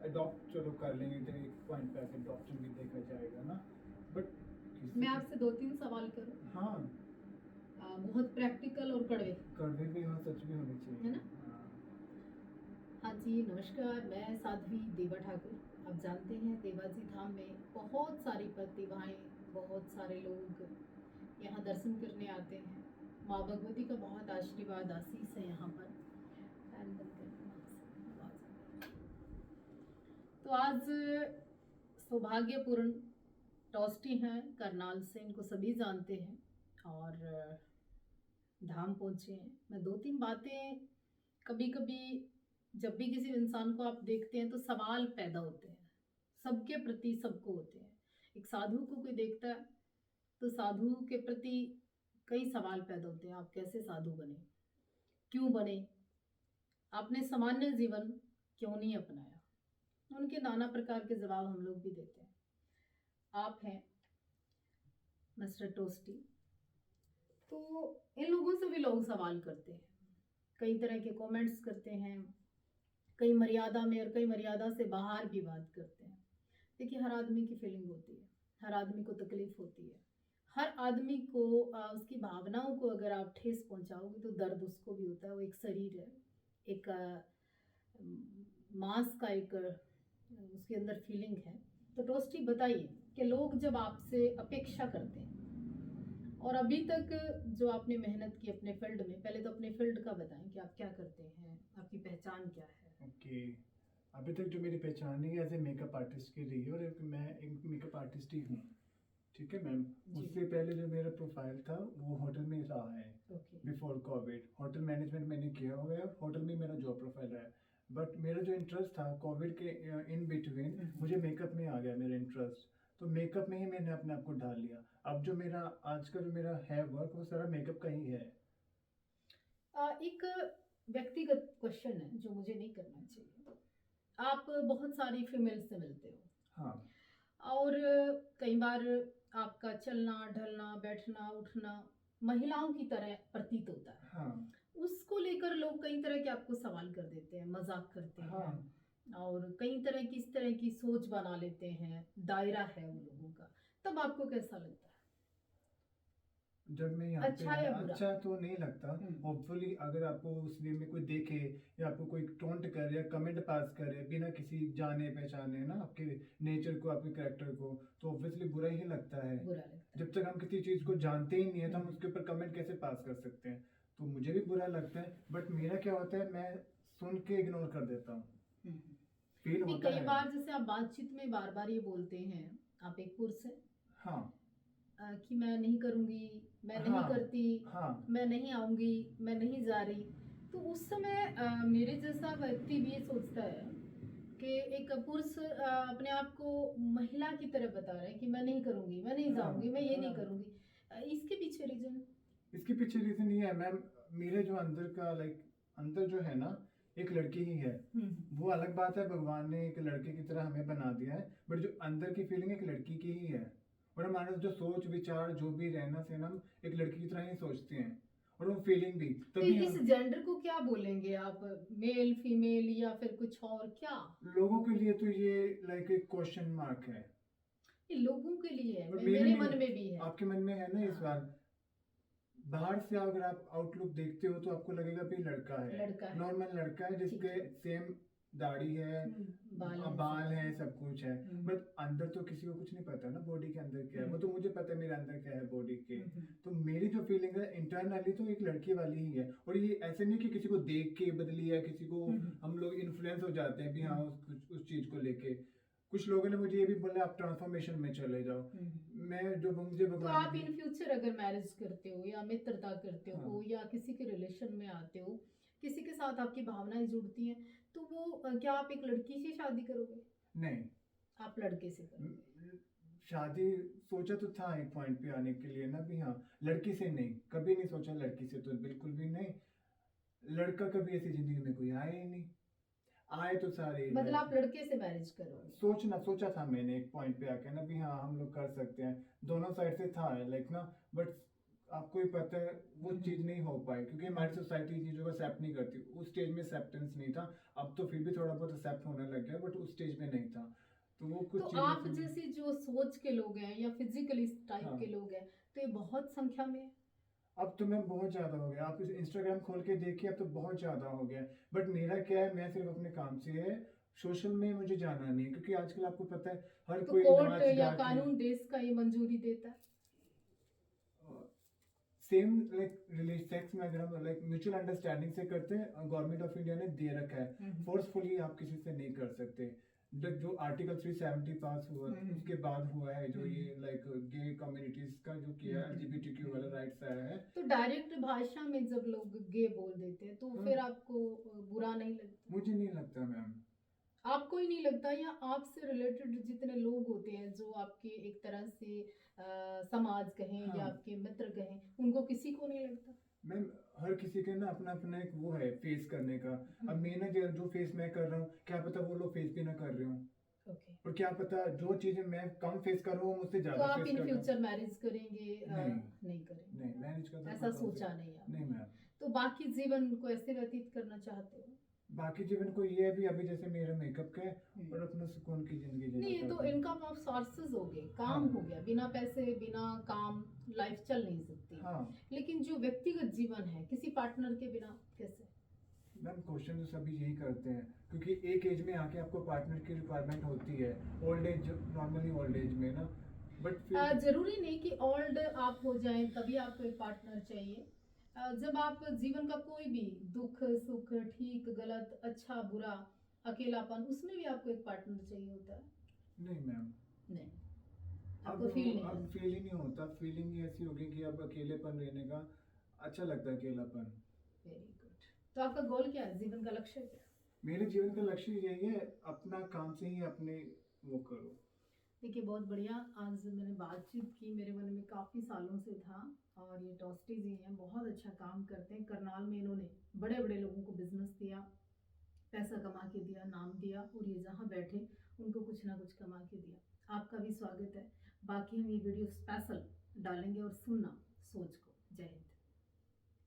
Adopt चलो कर लेंगे तो एक पॉइंट पे आके अडॉप्शन भी देखा जाएगा ना, बट मैं आपसे 2-3 सवाल करूं? हाँ बहुत प्रैक्टिकल और कड़वे। कड़वे भी हो, सच भी होनी चाहिए, है ना? हाँ। हाँ जी, नमस्कार। मैं साध्वी देवा ठाकुर। आप जानते हैं देवाजी धाम में बहुत सारी प्रतिभाएं, बहुत सारे लोग यहाँ दर्शन करने आते हैं। माँ भगवती का बहुत आशीर्वाद आशीष है यहाँ पर। तो आज सौभाग्यपूर्ण टॉस्टी हैं करनाल से, इनको सभी जानते हैं और धाम पहुँचे हैं। मैं 2-3 बातें, कभी कभी जब भी किसी इंसान को आप देखते हैं तो सवाल पैदा होते हैं, सबके प्रति सबको होते हैं। एक साधु को कोई देखता है तो साधु के प्रति कई सवाल पैदा होते हैं। आप कैसे साधु बने, क्यों बने, आपने सामान्य जीवन क्यों नहीं अपनाया, उनके नाना प्रकार के जवाब हम लोग भी देते हैं। आप हैं मिस्टर टोस्टी, तो इन लोगों से भी लोग सवाल करते हैं, कई तरह के कमेंट्स करते हैं, कई मर्यादा में और कई मर्यादा से बाहर भी बात करते हैं। देखिए, हर आदमी की फीलिंग होती है, हर आदमी को तकलीफ होती है, हर आदमी को उसकी भावनाओं को अगर आप ठेस पहुंचाओगे तो दर्द उसको भी होता है। वो एक शरीर है, एक मांस का एक उसके अंदर फीलिंग है। तो टोस्टी बताइए कि लोग जब आपसे अपेक्षा करते हैं और अभी तक जो आपने मेहनत की अपने फील्ड में, पहले तो अपने फील्ड का बताएं कि आप क्या करते हैं, आपकी पहचान क्या है। ओके, अभी तक जो मेरी पहचान है एज ए मेकअप आर्टिस्ट की रही है और मैं एक मेकअप आर्टिस्ट ही हूँ, ठीक है मैम। उससे पहले जो मेरा प्रोफाइल था वो होटल में रहा है। बिफोर कोविड होटल मैनेजमेंट मैंने किया हुआ है, होटल में मेरा जॉब प्रोफाइल रहा है। बट मेरा जो इंटरेस्ट था कोविड के इन बिटवीन मुझे मेकअप में आ गया मेरा इंटरेस्ट, तो मेकअप में ही मैंने अपने आप को डाल लिया। अब जो मेरा आज का जो मेरा है वर्क वो सारा मेकअप का ही है। एक व्यक्तिगत क्वेश्चन है जो मुझे नहीं करना चाहिए। आप बहुत सारी फीमेल से मिलते हो, हाँ, और कई बार आपका चलना ढलना बैठना उठना महिलाओं की तरह प्रतीत होता है। हाँ, उसको लेकर लोग कई तरह के आपको सवाल कर देते हैं, मजाक करते हैं, और कई तरह की इस तरह की सोच बना लेते हैं, दायरा है उन लोगों का। तब आपको कैसा लगता है? जब मैं यहाँ अच्छा पे या बुरा? अच्छा तो नहीं लगता। होपफुली अगर आपको उस वे में कोई देखे या आपको कोई टोंट करे या कमेंट पास करे बिना किसी जाने पहचाने ना आपके नेचर को, आपके कैरेक्टर को, तो ऑब्वियसली बुरा ही लगता है। बुरा लगता है। जब तक हम किसी चीज को जानते ही नहीं है तो हम उसके ऊपर कमेंट कैसे पास कर सकते हैं? तो मुझे भी बुरा लगता है, बट मेरा क्या होता है मैं सुन के इग्नोर कर देता हूँ। फील होता कई है। बार जैसे आप बातचीत में बार बार ये बोलते हैं, आप एक पुरुष है, हाँ, कि मैं नहीं करूंगी, मैं नहीं हाँ, करती, हाँ, मैं नहीं आऊंगी, मैं नहीं जा रही। तो उस समय मेरे जैसा व्यक्ति भी ये सोचता है कि एक पुरुष अपने आप को महिला की तरह बता रहे हैं कि मैं नहीं करूंगी, मैं नहीं जाऊंगी, मैं ये नहीं करूंगी। इसके पीछे रीजन? इसके पीछे रीजन ये है मैम, मेरे जो अंदर का अंदर जो है ना एक लड़की ही है। वो अलग बात है, भगवान ने एक लड़के की तरह हमें बना दिया है, बट जो अंदर की फीलिंग एक लड़की की ही है। और हमारा जो सोच विचार जो भी रहना सहना हम एक लड़की की तरह ही सोचते हैं, और वो फीलिंग भी तभी इस जेंडर को क्या बोलेंगे आप, मेल फीमेल या फिर कुछ और? क्या लोगों के लिए तो ये लाइक एक क्वेश्चन मार्क है। ये लोगों के लिए है, मेरे मेरे मन में भी है। आपके मन में है ना इस बार? बाहर से अगर आप आउटलुक देखते हो तो आपको लगेगा भी लड़का है, नॉर्मल लड़का है जिसके सेम दाढ़ी है, बाल है, सब कुछ है। बट अंदर तो किसी को कुछ नहीं पता ना बॉडी के अंदर क्या है। वो तो मुझे पता है मेरे अंदर क्या है बॉडी के। तो मेरी जो फीलिंग है इंटरनली तो एक लड़की वाली ही है। और ये ऐसे नहीं कि किसी को देख के बदली है, किसी को हम लोग इन्फ्लुएंस हो जाते हैं भी हाँ उस चीज को लेके। कुछ लोगों ने मुझे ये भी बोला आप ट्रांसफॉर्मेशन में चले जाओ। मैं जो मुझे तो आप इन फ्यूचर अगर मैरिज करते हो या मित्रता करते हो या किसी के रिलेशन में आते हो, किसी के साथ आपकी भावनाएं जुड़ती हैं, तो वो क्या आप एक लड़की से शादी करोगे? नहीं, आप लड़के से करोगे। शादी सोचा तो था एक पॉइंट पे आने के लिए ना भी हाँ, लड़की से नहीं, कभी नहीं सोचा लड़की से, तो बिल्कुल भी नहीं। लड़का कभी ऐसी जिंदगी में कोई आया ही नहीं, आए तो सारे मतलब आप लड़के से मैरिज करोगे? सोचा था मैंने एक पॉइंट पे आके ना भी हाँ हम लोग कर सकते हैं, दोनों साइड से था लाइक ना। बट आपको ही पता है वो चीज नहीं हो पाई, क्योंकि हमारी सोसाइटी चीजों को एक्सेप्ट नहीं करती। उस स्टेज में एक्सेप्टेंस नहीं था, अब तो फिर भी थोड़ा बहुत एक्सेप्ट होने लग गया, बट उस स्टेज में नहीं था। तो वो कुछ तो चीजें आप थी। जैसे जो सोच के लोग हैं या फिजिकली टाइप हाँ। के लोग हैं, तो ये बहुत संख्या में है। अब तो मैम बहुत ज्यादा हो गया, आप इंस्टाग्राम खोल के देखिए, अब तो बहुत ज्यादा हो गया। बट मेरा क्या है, मैं सिर्फ अपने काम से है, सोशल में मुझे जाना नहीं है, क्योंकि आजकल आपको पता है हर तो कोई कोर्ट नाच या गा के कानून देश का ये मंजूरी देता है। सेम लाइक सेक्स में अगर हम लाइक म्यूचुअल अंडरस्टैंडिंग से करते हैं, गवर्नमेंट ऑफ इंडिया ने दे रखा है, फोर्सफुली आप किसी से नहीं कर सकते। जो आर्टिकल 370 पास हुआ उसके बाद हुआ है, जो ये लाइक गे कम्युनिटीज का जो किया LGBTQ वाला राइट्स आया है। तो डायरेक्ट भाषा में जब लोग गे बोल देते हैं तो फिर आपको बुरा नहीं लगता? मुझे नहीं लगता मैम। आपको ही नहीं लगता, या आपसे रिलेटेड जितने लोग होते हैं जो आपके एक तरह से समाज कहें या आपके मित्र कहें, उनको किसी को नहीं लगता? मैम हर किसी के ना अपना अपना एक वो है फेस करने का। अब मैंने जो फेस मैं कर रहा हूँ, क्या पता वो लोग फेस भी ना कर रहे हो। और क्या पता जो चीजें मैं कम फेस कर रहा हूँ मुझसे तो ज्यादा आप फेस इन कर रहा हूँ। फ्यूचर मैरिज करेंगे? नहीं करेंगे? नहीं मैरिज का ऐसा सोचा नहीं आप? नहीं मैम। तो बाकी जीवन को ऐसे व्यतीत करना चाहते हो? बाकी जीवन को ये है भी, अभी जैसे मेरा मेकअप का है और अपना सुकून की जिंदगी जीना नहीं, ये तो इनकम ऑफ सोर्सेज हो गए, काम हो गया। बिना पैसे बिना काम लाइफ चल नहीं सकती। लेकिन जो व्यक्तिगत जीवन है किसी पार्टनर के बिना कैसे? मैम क्वेश्चन तो सभी यही करते हैं, क्योंकि एक एज में आके आपको पार्टनर की रिक्वायरमेंट होती है, old age normally old age में ना। बट जरूरी नहीं कि ओल्ड आप हो जाएं तभी आपको एक पार्टनर चाहिए। जब आप जीवन का कोई भी दुख सुख, ठीक गलत, अच्छा बुरा, अकेलापन, उसमें भी आपको एक पार्टनर चाहिए होता है। नहीं मैम। नहीं, अब फील ही नहीं होता। फीलिंग ही ऐसी होगी कि अब अकेलेपन रहने का अच्छा लगता है, अकेलापन। Very good. तो आपका गोल क्या है, जीवन का लक्ष्य क्या है? मेरे जीवन का लक्ष्य यही है, अपना काम से ही अपने वो करो। देखिए बहुत बढ़िया, आज मैंने बातचीत की, मेरे मन में काफ़ी सालों से था। और ये टॉस्टी जी हैं, बहुत अच्छा काम करते हैं। करनाल में इन्होंने बड़े बड़े लोगों को बिजनेस दिया, पैसा कमा के दिया, नाम दिया, और ये जहाँ बैठे उनको कुछ ना कुछ कमा के दिया। आपका भी स्वागत है। बाकी हम ये वीडियो स्पेशल डालेंगे, और सुनना सोच को। जय हिंद।